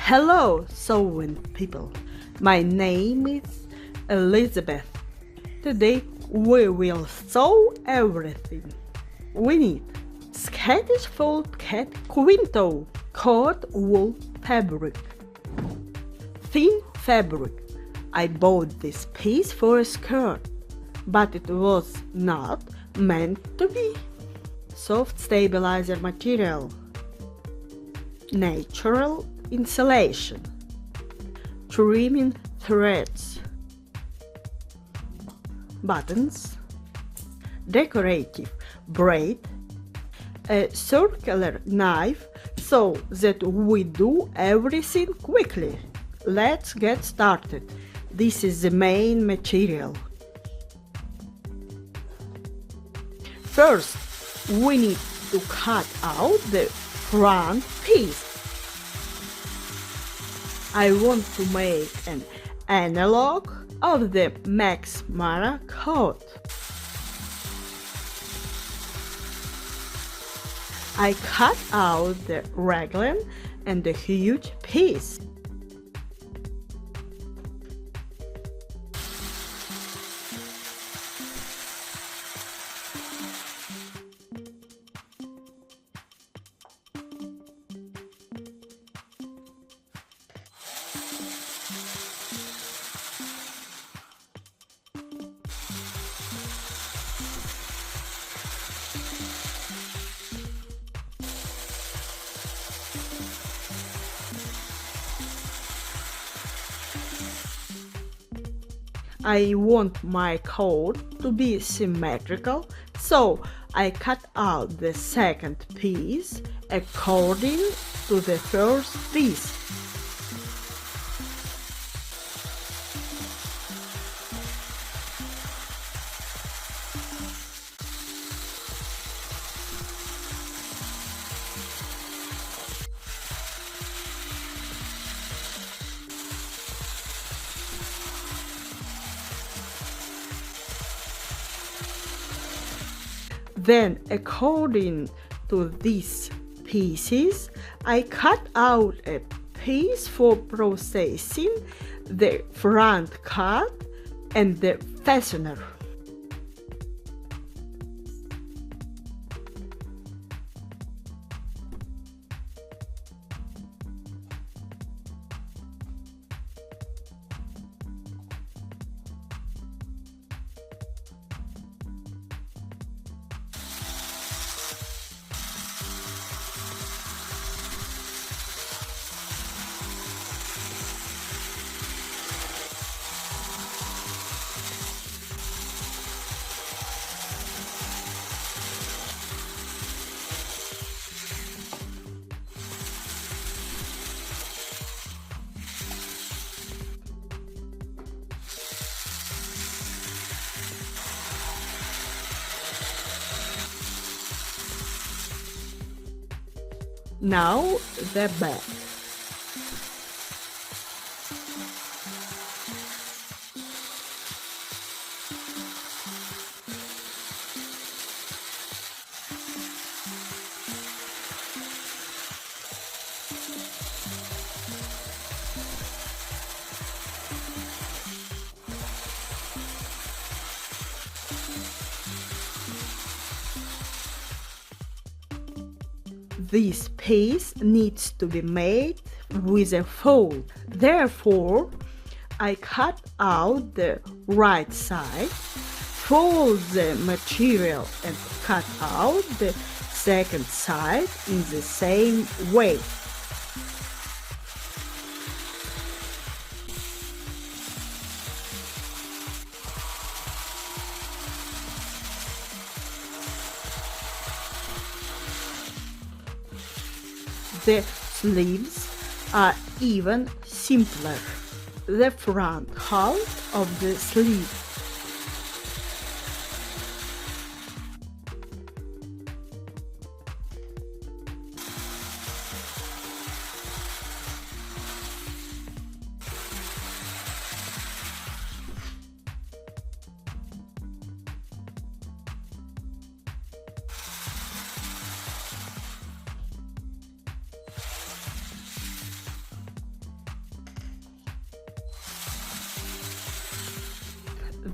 Hello, sewing people. My name is Elizabeth. Today we will sew everything. We need Scottish Fold Cat Quinto cord wool fabric, thin fabric. I bought this piece for a skirt, but it was not meant to be. Soft stabilizer material, natural insulation, trimming threads, buttons, decorative braid, a circular knife so that we do everything quickly. Let's get started. This is the main material. First, we need to cut out the front piece. I want to make an analog of the Max Mara coat. I cut out the raglan and the huge piece. I want my coat to be symmetrical, so I cut out the second piece according to the first piece. Then, according to these pieces, I cut out a piece for processing the front cut and the fastener. Now the back. This piece needs to be made with a fold. Therefore, I cut out the right side, fold the material and cut out the second side in the same way. The sleeves are even simpler. The front half of the sleeve.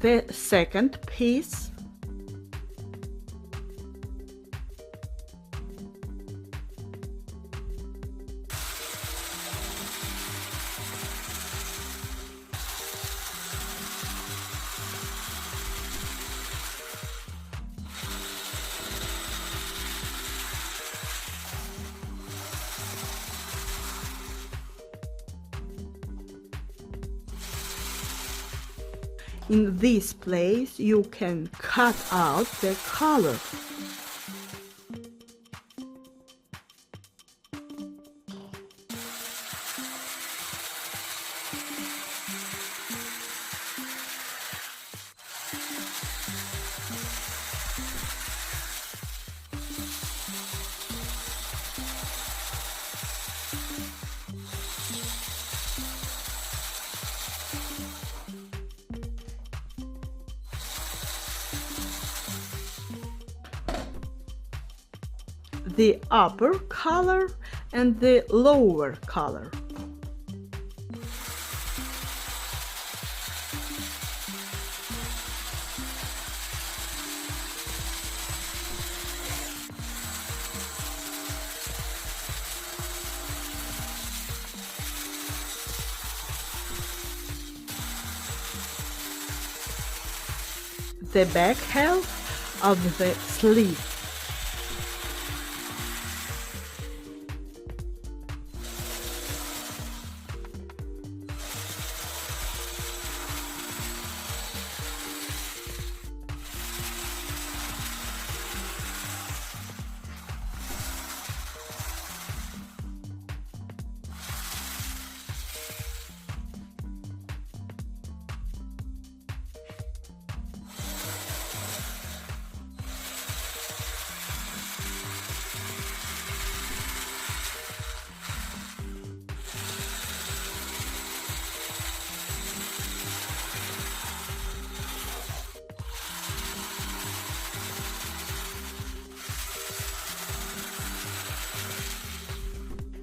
the second piece. In this place you can cut out the color. The upper color and the lower color. The back half of the sleeve.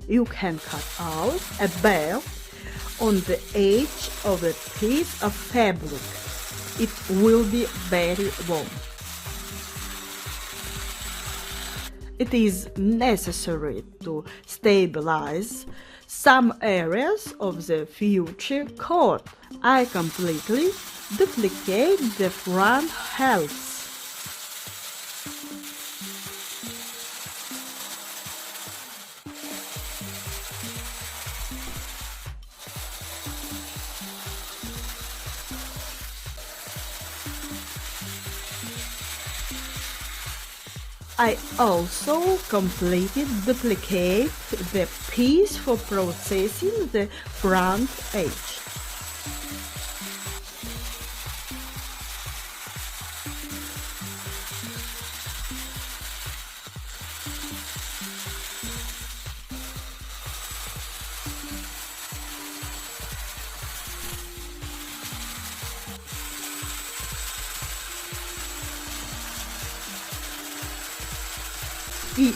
You can cut out a belt on the edge of a piece of fabric. It will be very long. It is necessary to stabilize some areas of the future coat. I completely duplicate the front halves. I also completely duplicate the piece for processing the front edge.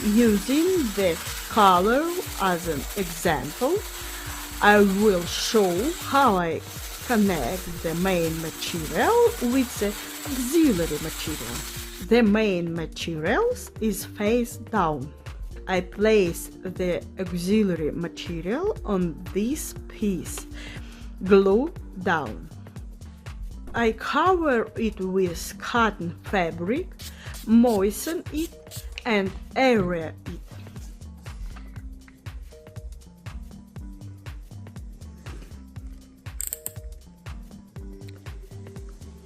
Using the color as an example, I will show how I connect the main material with the auxiliary material. The main material is face down. I place the auxiliary material on this piece, glue down. I cover it with cotton fabric, moisten it and aerate it.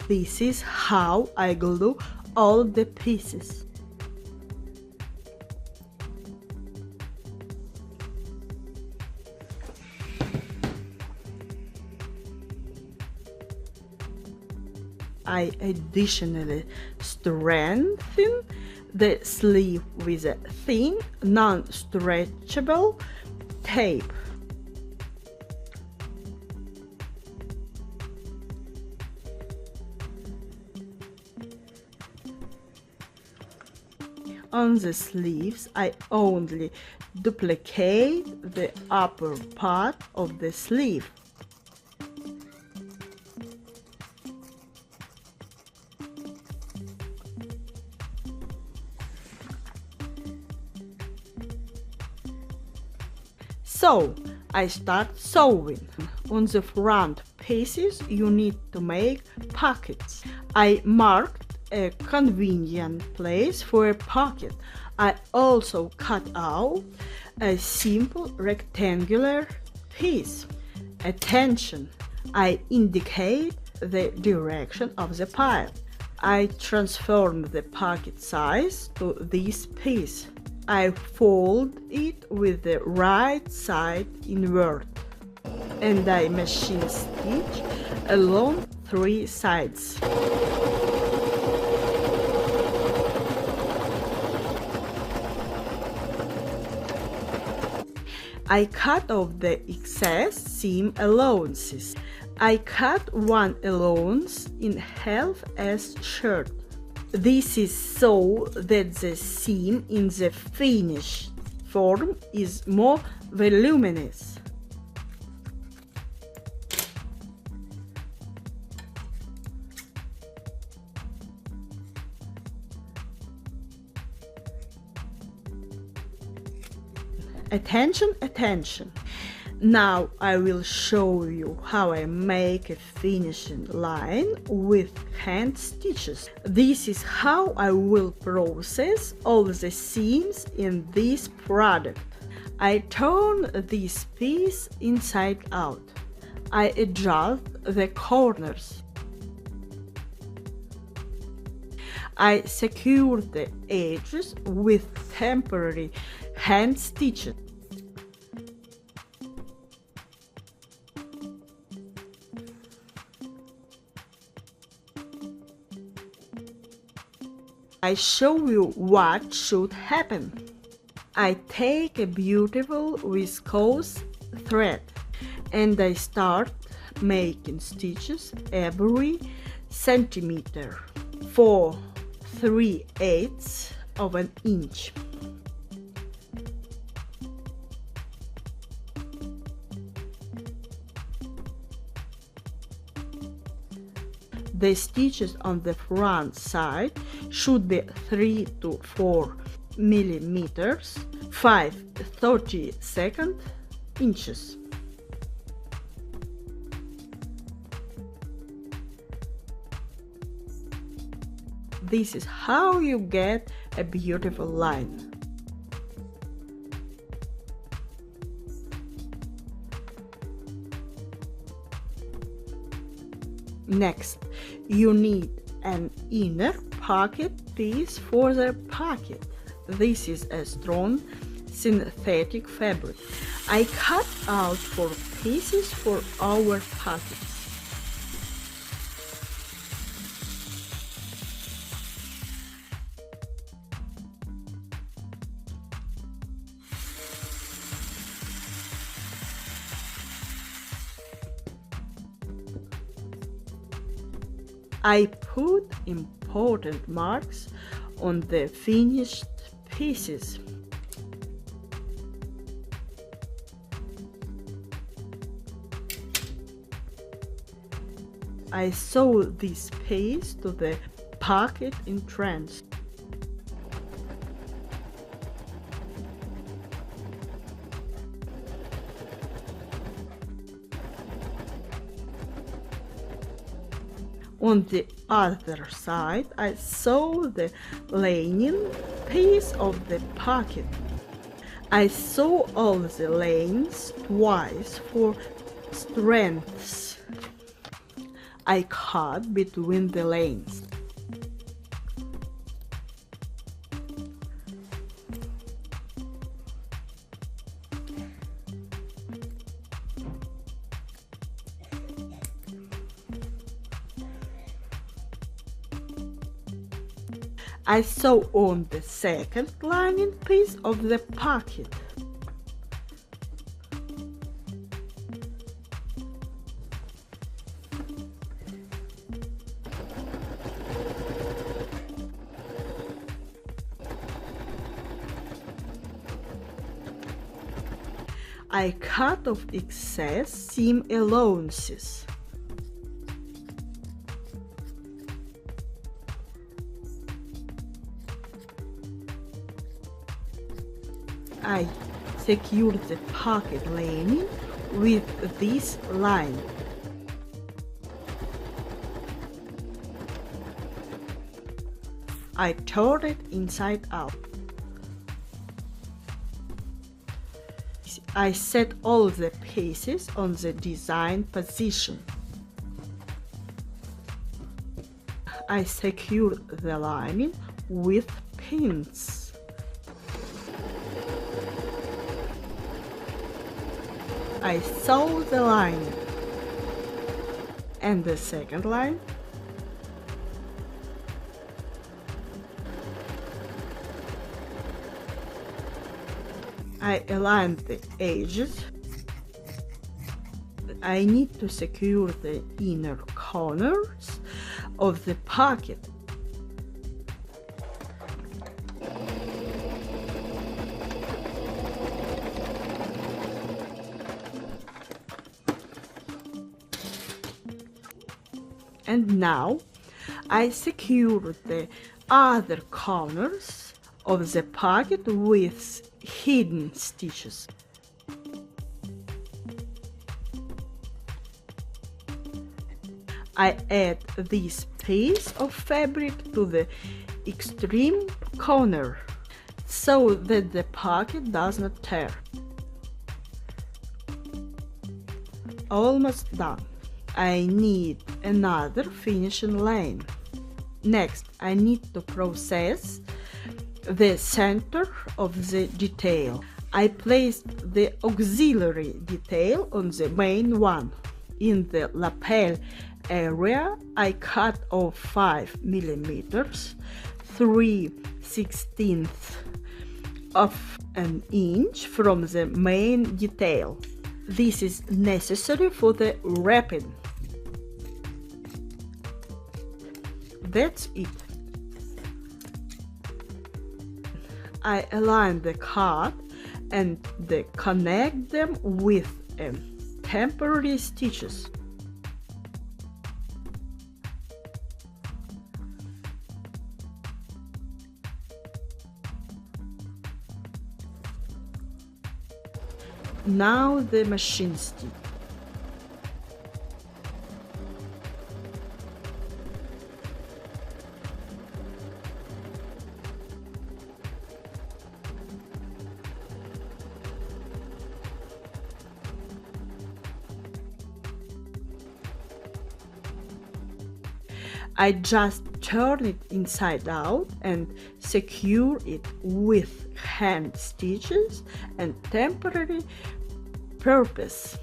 This is how I glue all the pieces. I additionally strengthen the sleeve with a thin, non-stretchable tape. On the sleeves, I only duplicate the upper part of the sleeve. So I start sewing. On the front pieces you need to make pockets. I marked a convenient place for a pocket. I also cut out a simple rectangular piece. Attention! I indicate the direction of the pile. I transform the pocket size to this piece. I fold it with the right side inward, and I machine stitch along 3 sides. I cut off the excess seam allowances. I cut one allowance in half as short. This is so that the seam in the finished form is more voluminous. Attention, attention! Now I will show you how I make a finishing line with hand stitches. This is how I will process all the seams in this product. I turn this piece inside out. I adjust the corners. I secure the edges with temporary hand stitches. I show you what should happen. I take a beautiful viscose thread and I start making stitches every centimeter for 3/8 of an inch. The stitches on the front side should be 3 to 4 millimeters, 5/32 inches. This is how you get a beautiful line. Next, you need an inner pocket piece for the pocket. This is a strong synthetic fabric. I cut out 4 pieces for our pockets. I put important marks on the finished pieces. I sew this piece to the pocket entrance. On the other side, I sew the lining piece of the pocket. I sew all the lanes twice for strengths. I cut between the lanes. I sew on the second lining piece of the pocket. I cut off excess seam allowances. I secure the pocket lining with this line. I turn it inside out. I set all the pieces on the design position. I secure the lining with pins. I sew the lining and the second line. I align the edges. I need to secure the inner corners of the pocket. And now I secure the other corners of the pocket with hidden stitches. I add this piece of fabric to the extreme corner so that the pocket does not tear. Almost done. I need another finishing line. Next, I need to process the center of the detail. I placed the auxiliary detail on the main one. In the lapel area, I cut off 5 millimeters, 3/16 of an inch from the main detail. This is necessary for the wrapping. That's it. I align the cut and connect them with temporary stitches. Now the machine stitch. I just turn it inside out and secure it with hand stitches and temporary purpose.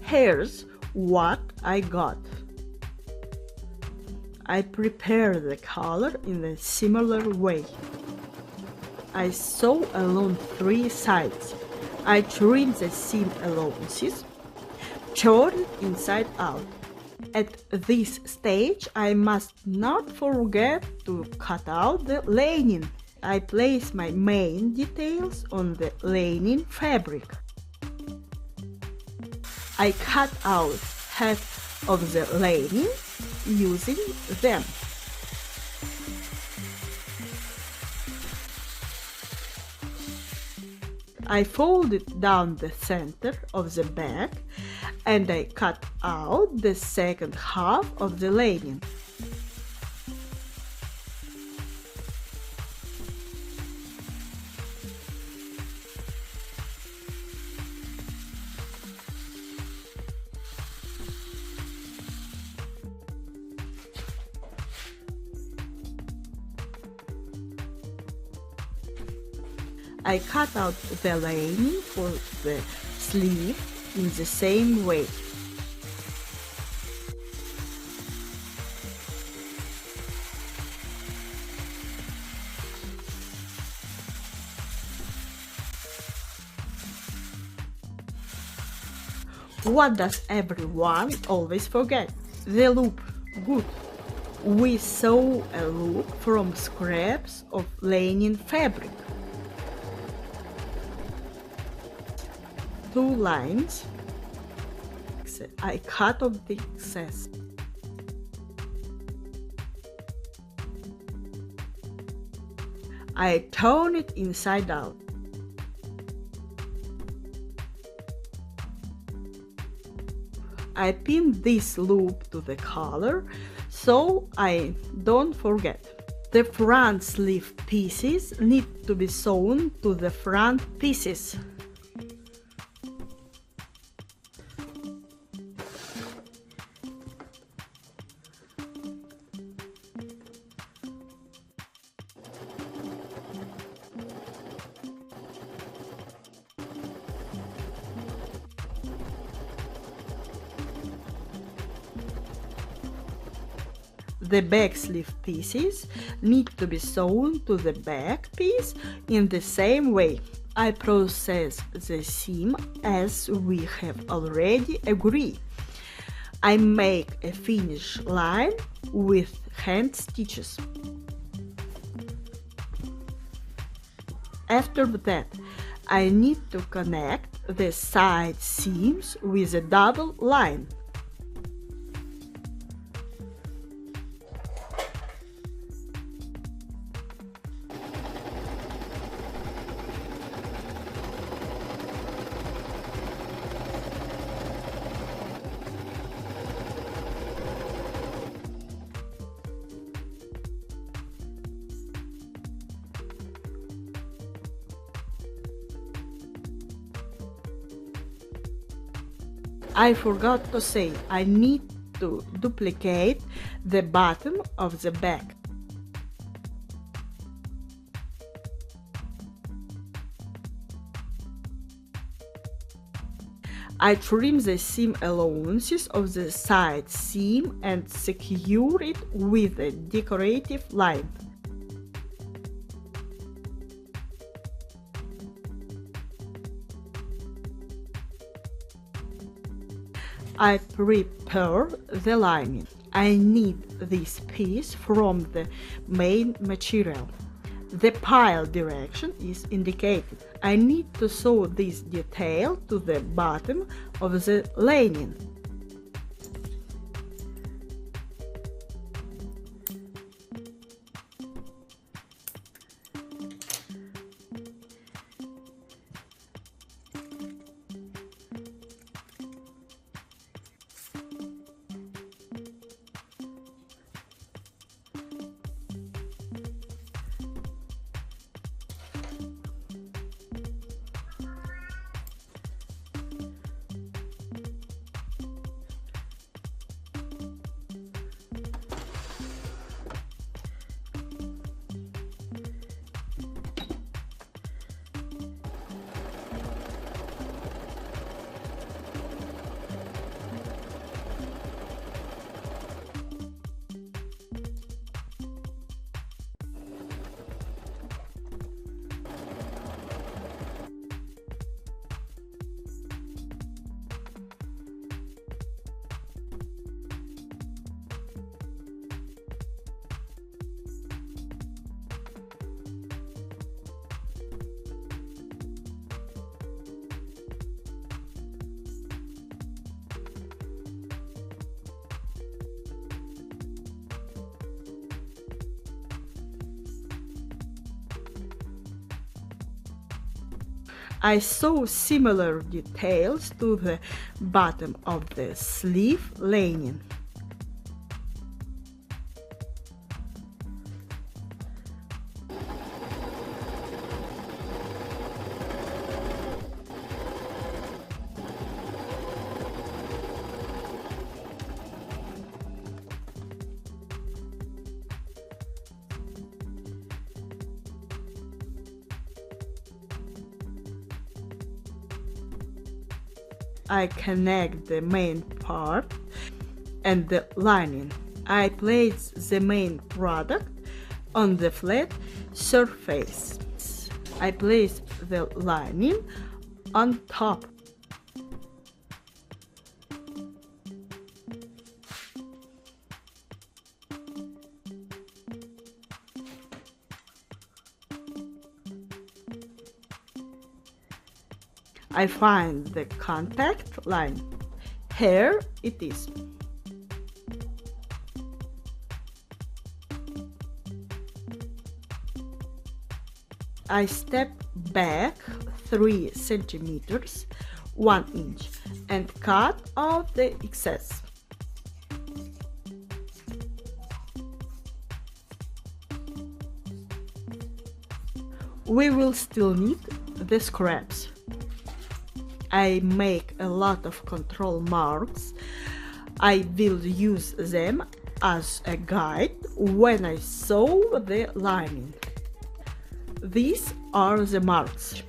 Here's what I got. I prepare the color in a similar way. I sew along 3 sides. I trim the seam allowances, turn it inside out. At this stage, I must not forget to cut out the lining. I place my main details on the lining fabric. I cut out half of the lining using them. I folded down the center of the back and I cut out the second half of the lining. I cut out the lining for the sleeve in the same way. What does everyone always forget? The loop. Good. We sew a loop from scraps of linen fabric. 2 lines. I cut off the excess. I turn it inside out. I pin this loop to the collar so I don't forget. The front sleeve pieces need to be sewn to the front pieces. The back sleeve pieces need to be sewn to the back piece in the same way. I process the seam as we have already agreed. I make a finish line with hand stitches. After that, I need to connect the side seams with a double line. I forgot to say, I need to duplicate the bottom of the back. I trim the seam allowances of the side seam and secure it with a decorative line. I prepare the lining. I need this piece from the main material. The pile direction is indicated. I need to sew this detail to the bottom of the lining. I sew similar details to the bottom of the sleeve lining. I connect the main part and the lining. I place the main product on the flat surface. I place the lining on top. I find the contact line. Here it is. I step back 3 centimeters, 1 inch. and cut out the excess. We will still need the scraps. I make a lot of control marks. I will use them as a guide when I sew the lining. These are the marks.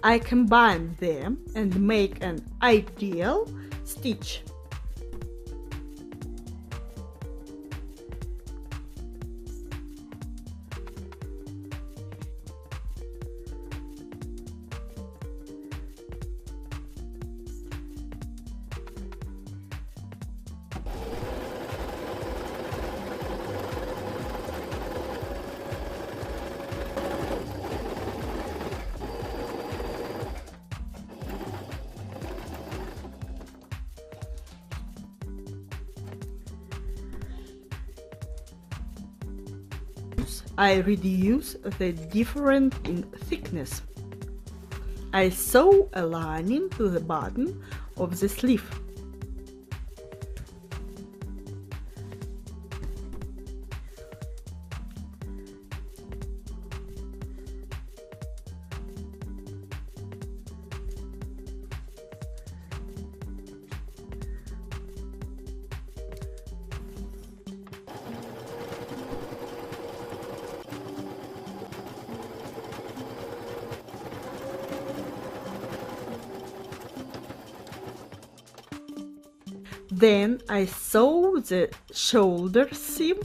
I combine them and make an ideal stitch. I reduce the difference in thickness. I sew a lining to the bottom of the sleeve. Then I sew the shoulder seam,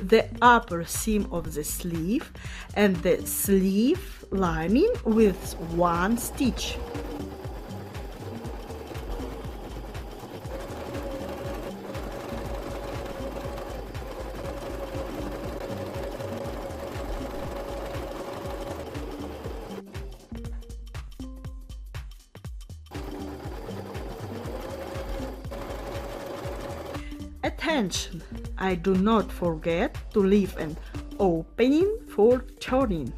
the upper seam of the sleeve, and the sleeve lining with one stitch. Attention! I do not forget to leave an opening for turning.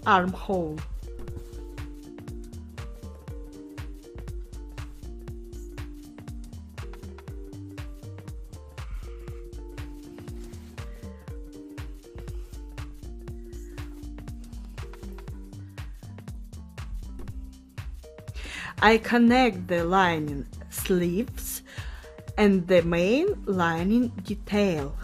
Armhole. I connect the lining sleeves and the main lining detail.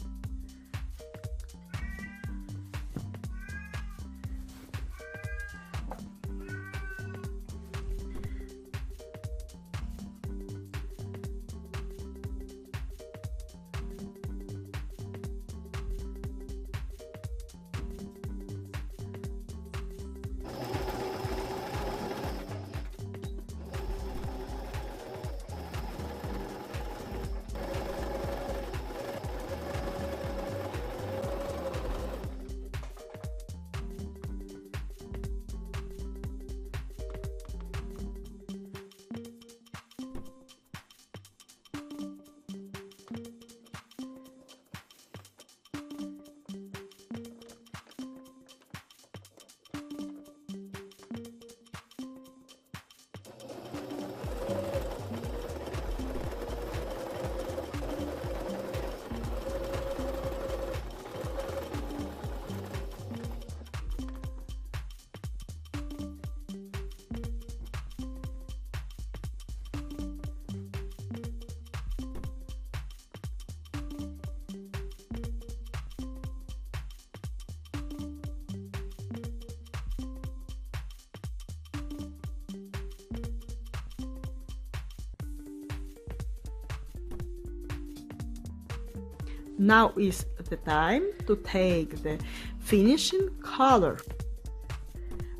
Now is the time to take the finishing color.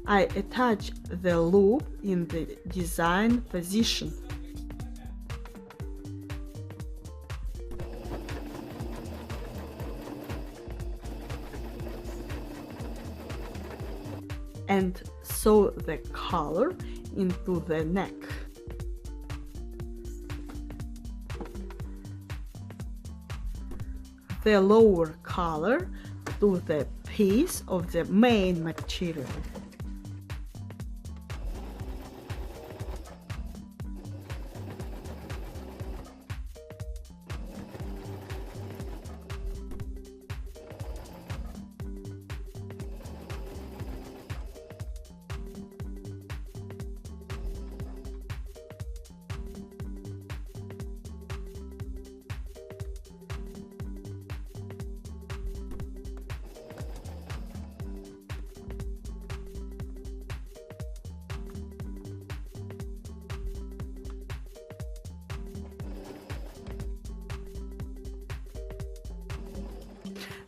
I attach the loop in the design position. And sew the color into the neck. the lower color to the piece of the main material.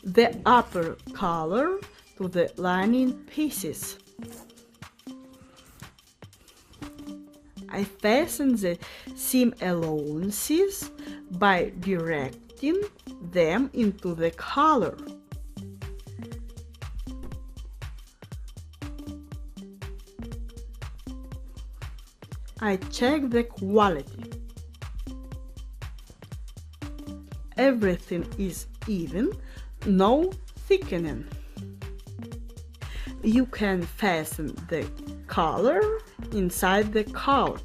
The upper color to the lining pieces. I fasten the seam allowances by directing them into the color. I check the quality. Everything is even, no thickening. You can fasten the collar inside the coat.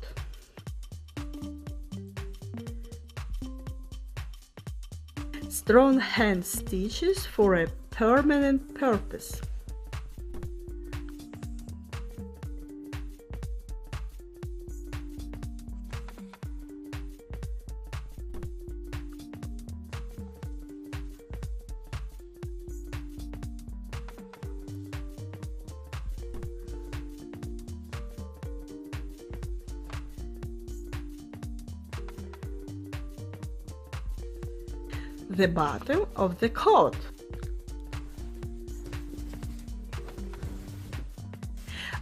Strong hand stitches for a permanent purpose. The bottom of the coat.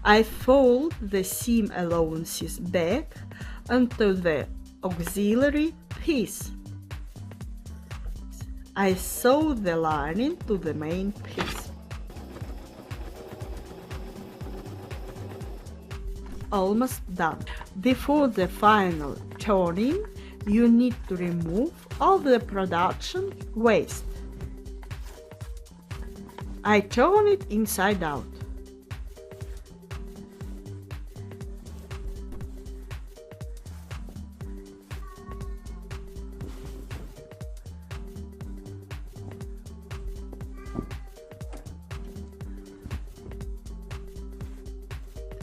I fold the seam allowances back onto the auxiliary piece. I sew the lining to the main piece. Almost done. Before the final turning, you need to remove all the production waste. I turn it inside out.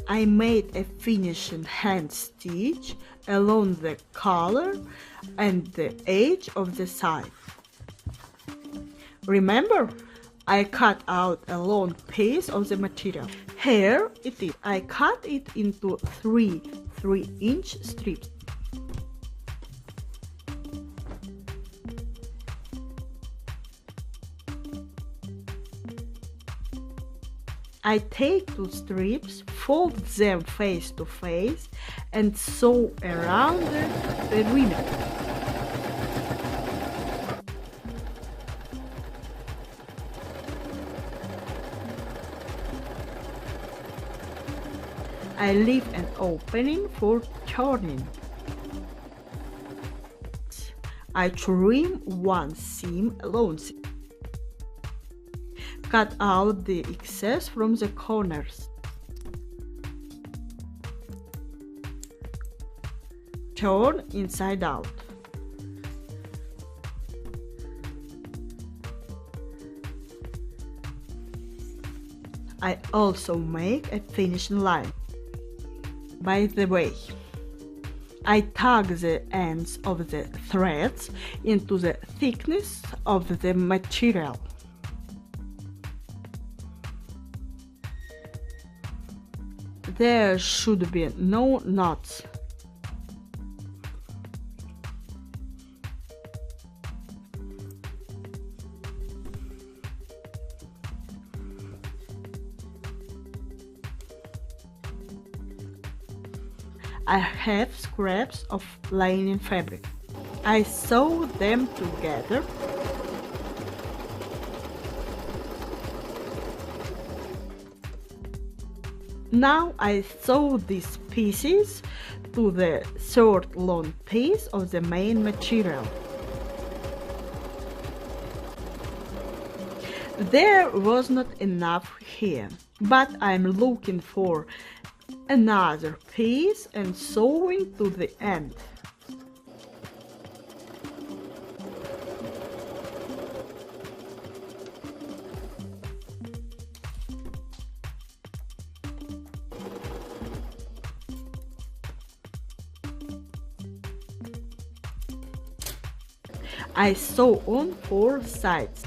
I made a finishing hand stitch along the collar and the edge of the side. Remember, I cut out a long piece of the material. Here it is. I cut it into three 3-inch strips. I take 2 strips, fold them face to face, and sew around the perimeter. I leave an opening for turning. I trim 1 seam allowance. Cut out the excess from the corners. Turn inside out. I also make a finishing line. By the way, I tug the ends of the threads into the thickness of the material. There should be no knots. I have scraps of linen fabric. I sew them together. Now I sew these pieces to the third long piece of the main material. There was not enough here, but I'm looking for another piece and sewing to the end. I sew on 4 sides.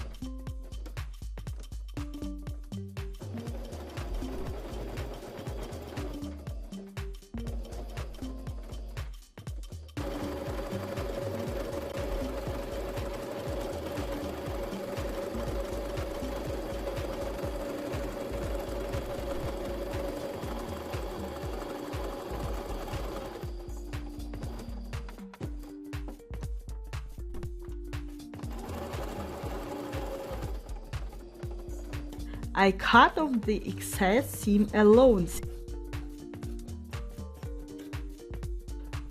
I cut off the excess seam allowance.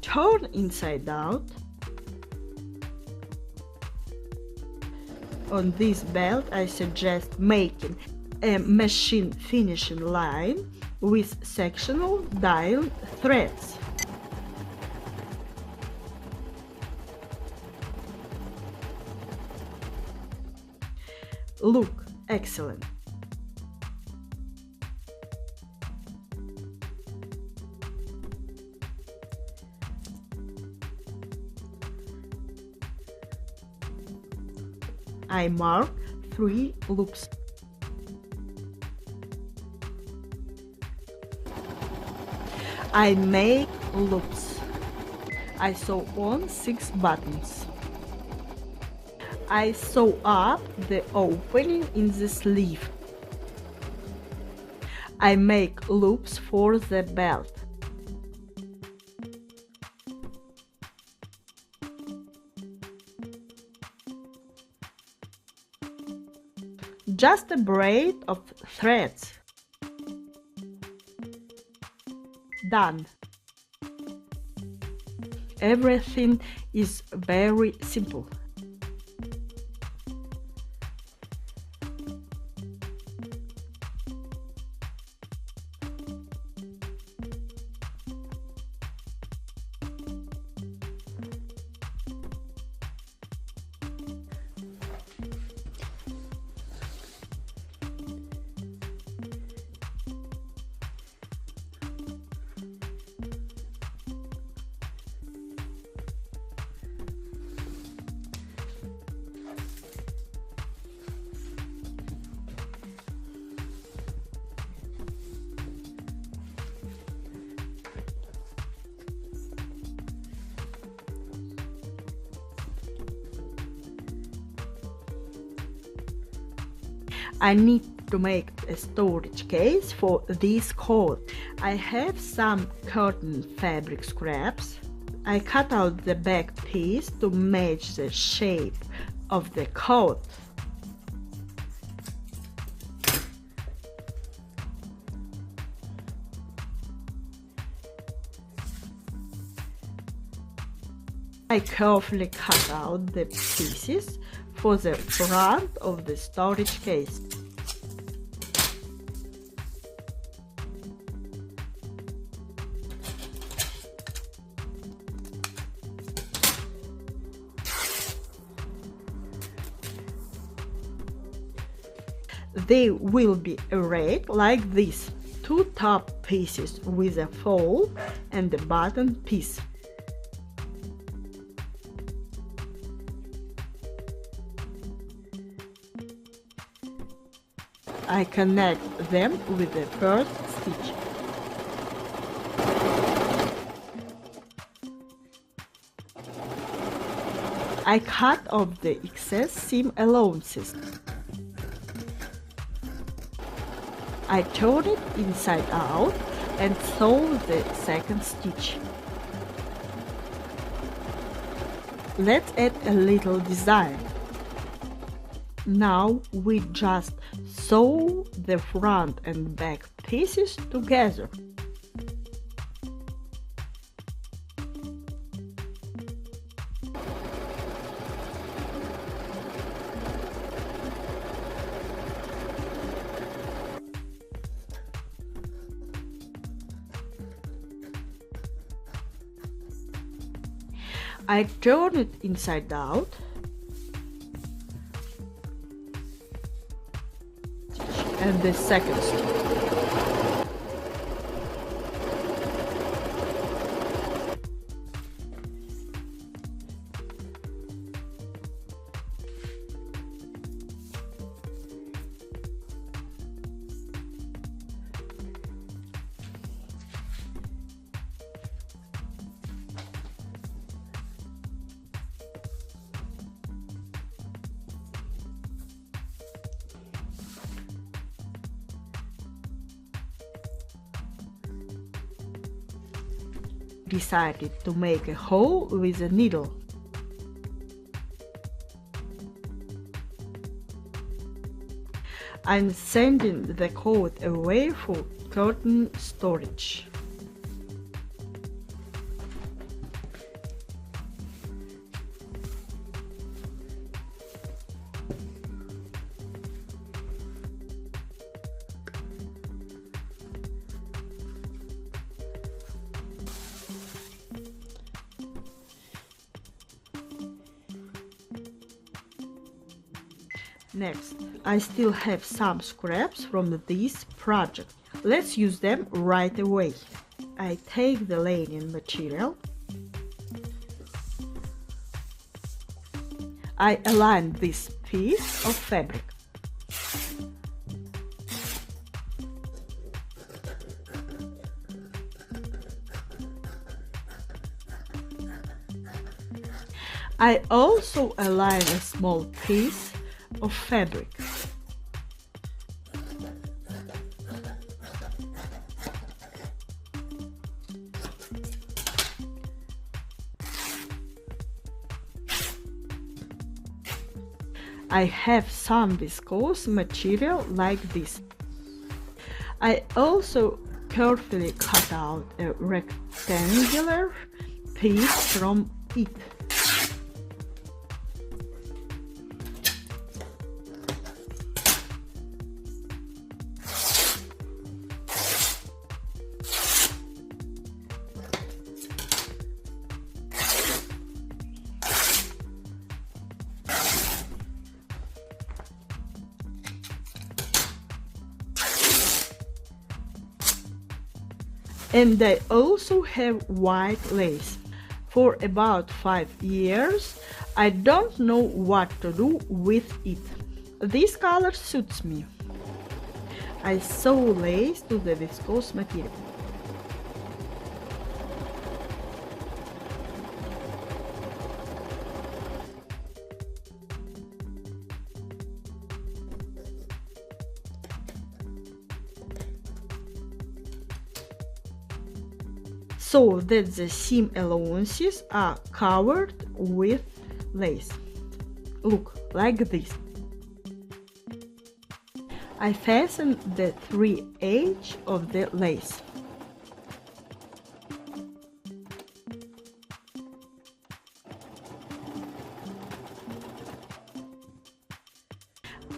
Turn inside out. On this belt, I suggest making a machine finishing line with sectional dial threads. Look, excellent! I mark 3 loops. I make loops. I sew on 6 buttons. I sew up the opening in the sleeve. I make loops for the belt. Just a braid of threads. Done. Everything is very simple. I need to make a storage case for this coat. I have some cotton fabric scraps. I cut out the back piece to match the shape of the coat. I carefully cut out the pieces for the front of the storage case. They will be arrayed like this: 2 top pieces with a fold and a bottom piece. I connect them with the first stitch. I cut off the excess seam allowances. I turn it inside out and sew the second stitch. Let's add a little design. Now we just sew the front and back pieces together. I turn it inside out and the second stitch. Decided to make a hole with a needle. I'm sending the coat away for curtain storage. Next, I still have some scraps from this project. Let's use them right away. I take the linen material. I align this piece of fabric. I also align a small piece of fabric. I have some viscose material like this. I also carefully cut out a rectangular piece from it. And I also have white lace. For about 5 years, I don't know what to do with it. This color suits me. I sew lace to the viscose material. So that the seam allowances are covered with lace. Look, like this. I fasten the 3 edges of the lace.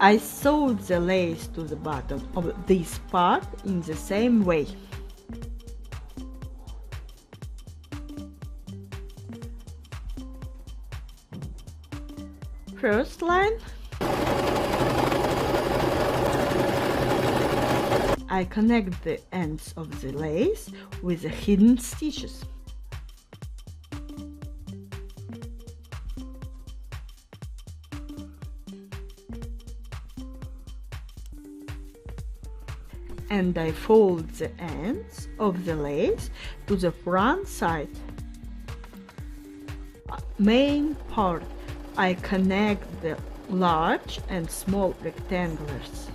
I sewed the lace to the bottom of this part in the same way. First line, I connect the ends of the lace with the hidden stitches. And I fold the ends of the lace to the front side. Main part, I connect the large and small rectangles.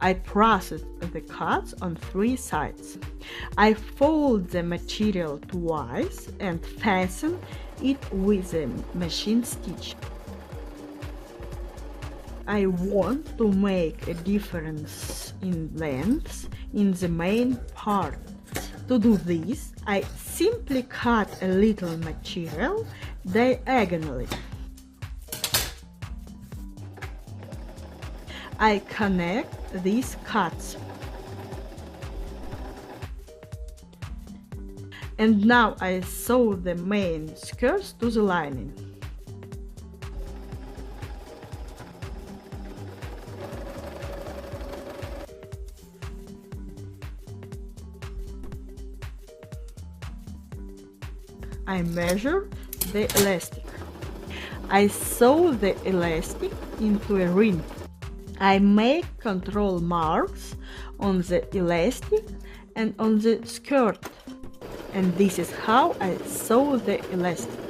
I process the cuts on 3 sides. I fold the material twice and fasten it with a machine stitch. I want to make a difference in length in the main part. To do this, I simply cut a little material diagonally. I connect these cuts. And now I sew the main skirts to the lining. I measure the elastic. I sew the elastic into a ring. I make control marks on the elastic and on the skirt. And this is how I sew the elastic.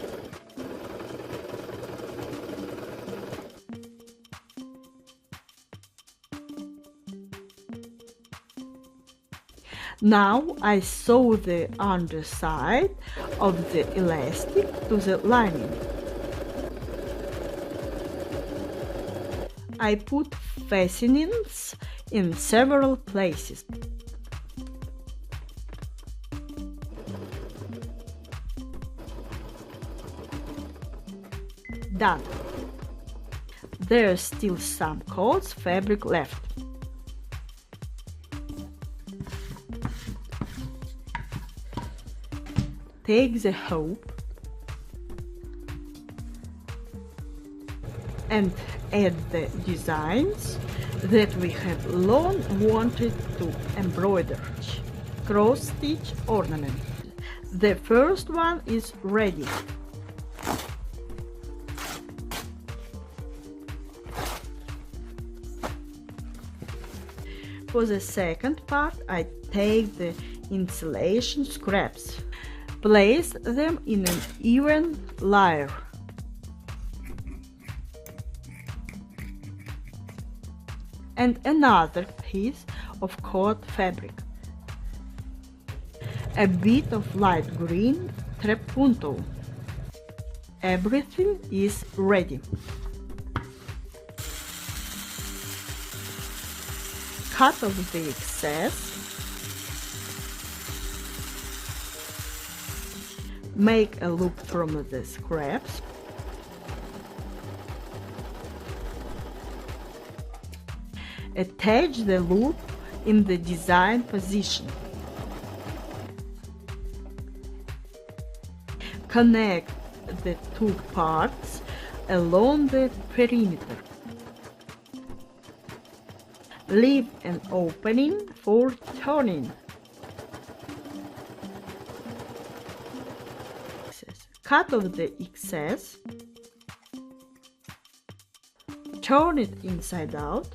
Now I sew the underside of the elastic to the lining. I put fastenings in several places. Done. There's still some coats fabric left. Take the hoop and add the designs that we have long wanted to embroider. Cross-stitch ornament. The first one is ready. For the second part, I take the insulation scraps. Place them in an even layer. And another piece of coat fabric. A bit of light green trapunto. Everything is ready. Cut off the excess. Make a loop from the scraps. Attach the loop in the design position. Connect the two parts along the perimeter. Leave an opening for turning. Cut off the excess. Turn it inside out.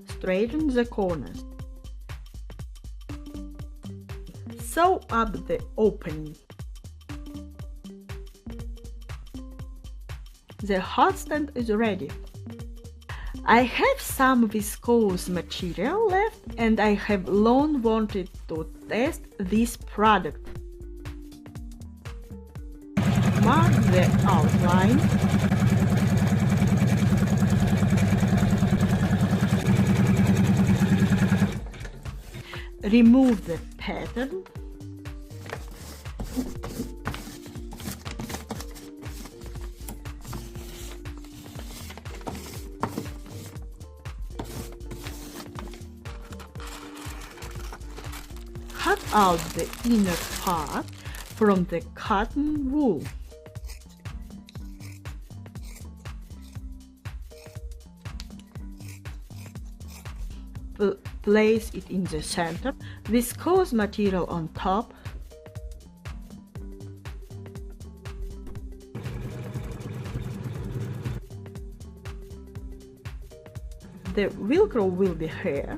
Straighten the corners. Sew up the opening. The hot stand is ready. I have some viscose material left and I have long wanted to test this product. Mark the outline. Remove the pattern. Cut out the inner part from the cotton wool. Place it in the center, viscose material on top. The Velcro will be here.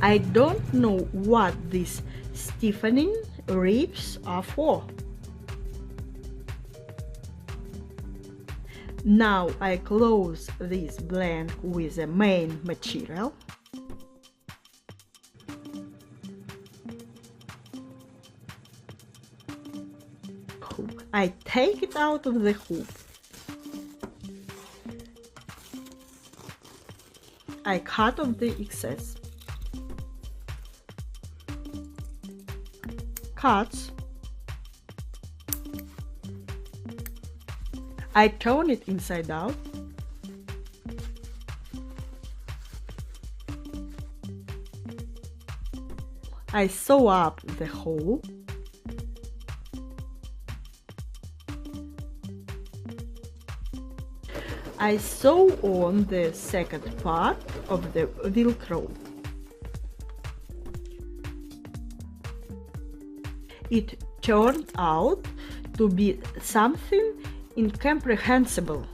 I don't know what these stiffening ribs are for. Now I close this blank with the main material. I take it out of the hoop. I cut off the excess. cuts. I turn it inside out. I sew up the hole. I sew on the second part of the Velcro. It turned out to be something incomprehensible.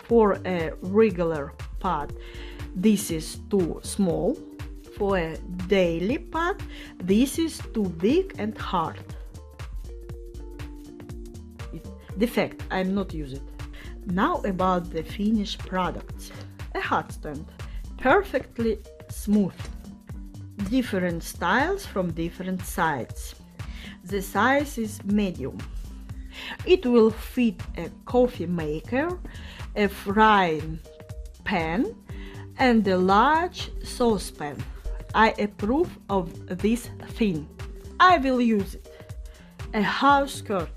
For a regular pot, this is too small. For a daily pot, this is too big and hard. Defect, I'm not using it. Now about the finished products. A hot stand, perfectly smooth. Different styles from different sides. The size is medium. It will fit a coffee maker, a frying pan, and a large saucepan. I approve of this thing. I will use it. A house skirt.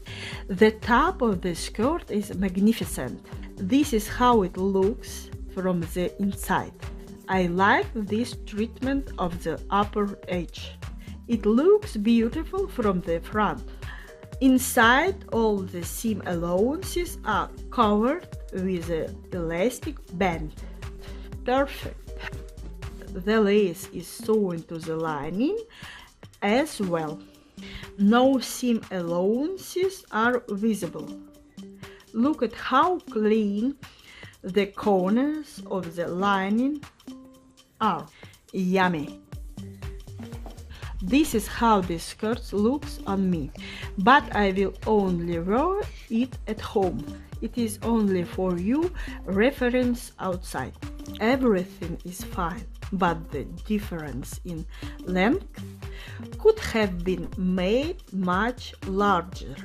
The top of the skirt is magnificent. This is how it looks from the inside. I like this treatment of the upper edge. It looks beautiful from the front. Inside, all the seam allowances are covered with an elastic band. Perfect. The lace is sewn to the lining as well. No seam allowances are visible. Look at how clean the corners of the lining are. Yummy! This is how this skirt looks on me, but I will only wear it at home. It is only for you reference outside. Everything is fine, but the difference in length could have been made much larger.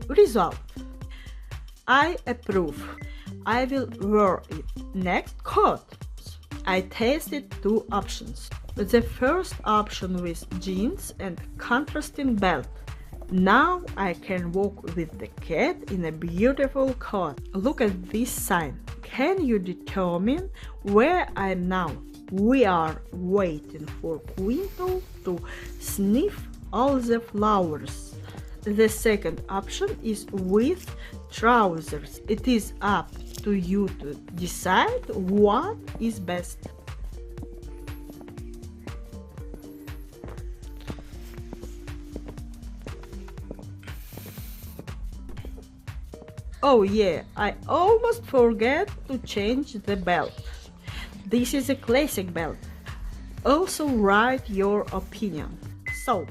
Result: I approve. I will wear it. Next, coat. I tested two options. The first option with jeans and contrasting belt. Now I can walk with the cat in a beautiful coat. Look at this sign. Can you determine where I am now? We are waiting for Quinto to sniff all the flowers. The second option is with trousers. It is up to you to decide what is best. Oh yeah, I almost forget to change the belt. This is a classic belt. Also write your opinion. So,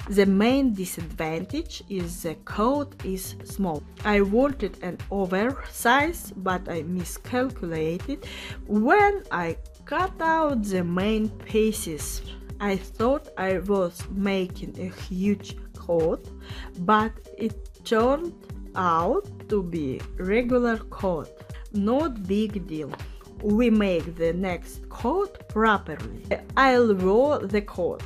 the main disadvantage is the coat is small. I wanted an oversize, but I miscalculated when I cut out the main pieces. I thought I was making a huge coat, but it turned out to be regular coat. Not big deal. We make the next coat properly. I'll wear the coat.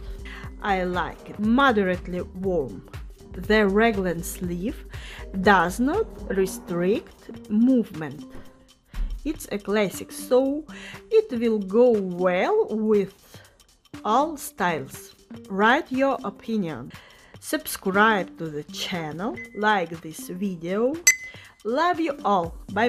I like it moderately warm. The raglan sleeve does not restrict movement. It's a classic, so it will go well with all styles. Write your opinion. Subscribe to the channel, like this video. Love you all. Bye.